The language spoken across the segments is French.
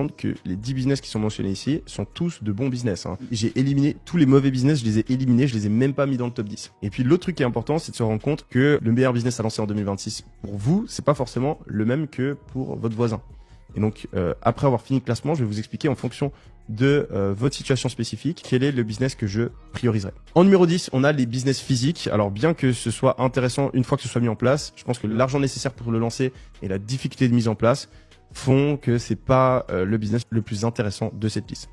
que les 10 business qui sont mentionnés ici sont tous de bons business. J'ai éliminé tous les mauvais business, je les ai éliminés, je les ai même pas mis dans le top 10. Et puis l'autre truc qui est important, c'est de se rendre compte que le meilleur business à lancer en 2026 pour vous, c'est pas forcément le même que pour votre voisin. Et donc après avoir fini le classement, je vais vous expliquer en fonction de votre situation spécifique quel est le business que je prioriserai. En numéro 10, on a les business physiques. Alors bien que ce soit intéressant une fois que ce soit mis en place, je pense que l'argent nécessaire pour le lancer et la difficulté de mise en place font que c'est pas le business le plus intéressant de cette liste.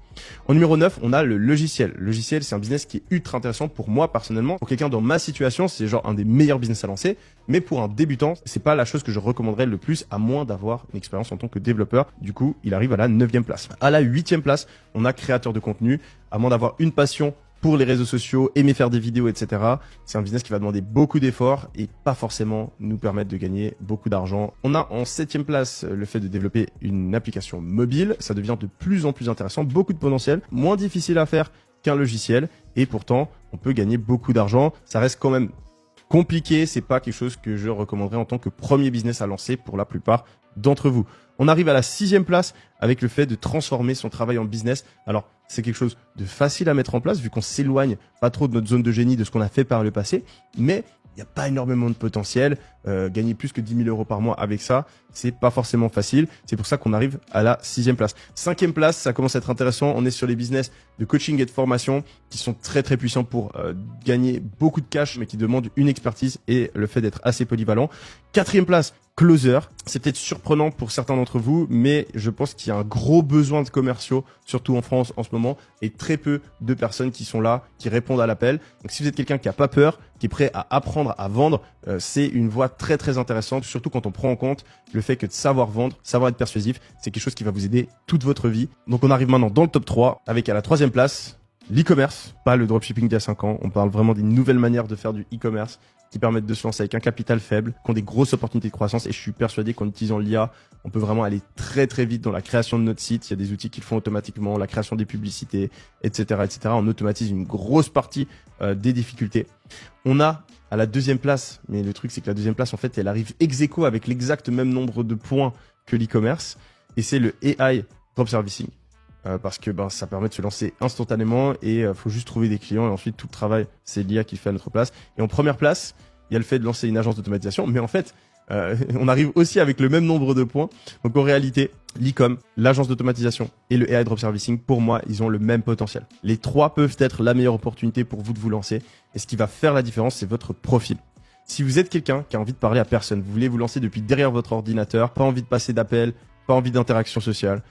En numéro 9, on a le logiciel. Le logiciel, c'est un business qui est ultra intéressant pour moi personnellement. Pour quelqu'un dans ma situation, c'est genre un des meilleurs business à lancer. Mais pour un débutant, c'est pas la chose que je recommanderais le plus, à moins d'avoir une expérience en tant que développeur. Du coup, il arrive à la 9e place. À la 8e place, on a créateur de contenu. À moins d'avoir une passion pour les réseaux sociaux, aimer faire des vidéos, etc. C'est un business qui va demander beaucoup d'efforts et pas forcément nous permettre de gagner beaucoup d'argent. On a en 7e place le fait de développer une application mobile. Ça devient de plus en plus intéressant, beaucoup de potentiel, moins difficile à faire qu'un logiciel et pourtant on peut gagner beaucoup d'argent. Ça reste quand même compliqué, c'est pas quelque chose que je recommanderais en tant que premier business à lancer pour la plupart d'entre vous. On arrive à la 6e place avec le fait de transformer son travail en business. Alors, c'est quelque chose de facile à mettre en place vu qu'on s'éloigne pas trop de notre zone de génie, de ce qu'on a fait par le passé, mais il n'y a pas énormément de potentiel. Gagner plus que 10 000 euros par mois avec ça, c'est pas forcément facile. C'est pour ça qu'on arrive à la 6e place. 5e place, ça commence à être intéressant. On est sur les business de coaching et de formation qui sont très très puissants pour gagner beaucoup de cash, mais qui demandent une expertise et le fait d'être assez polyvalent. 4e place, closer. C'est peut-être surprenant pour certains d'entre vous, mais je pense qu'il y a un gros besoin de commerciaux, surtout en France en ce moment, et très peu de personnes qui sont là, qui répondent à l'appel. Donc si vous êtes quelqu'un qui a pas peur, qui est prêt à apprendre à vendre, c'est une voie très très intéressante, surtout quand on prend en compte le fait que de savoir vendre, savoir être persuasif, c'est quelque chose qui va vous aider toute votre vie. Donc on arrive maintenant dans le top 3 avec à la 3e place l'e-commerce, pas le dropshipping d'il y a 5 ans. On parle vraiment d'une nouvelle manière de faire du e-commerce qui permettent de se lancer avec un capital faible, qui ont des grosses opportunités de croissance. Et je suis persuadé qu'en utilisant l'IA, on peut vraiment aller très très vite dans la création de notre site. Il y a des outils qui le font automatiquement, la création des publicités, etc., etc. On automatise une grosse partie des difficultés. On a à la 2e place, mais le truc c'est que la 2e place en fait elle arrive ex aequo avec l'exact même nombre de points que l'e-commerce, et c'est le AI Drop Servicing. Parce que ça permet de se lancer instantanément et faut juste trouver des clients et ensuite tout le travail c'est l'IA qui fait à notre place. Et en première place, il y a le fait de lancer une agence d'automatisation, mais en fait on arrive aussi avec le même nombre de points. Donc en réalité, l'e-com, l'agence d'automatisation et le AI Drop Servicing, pour moi, ils ont le même potentiel. Les trois peuvent être la meilleure opportunité pour vous de vous lancer. Et ce qui va faire la différence, c'est votre profil. Si vous êtes quelqu'un qui a envie de parler à personne, vous voulez vous lancer depuis derrière votre ordinateur, pas envie de passer d'appels, pas envie d'interaction sociale,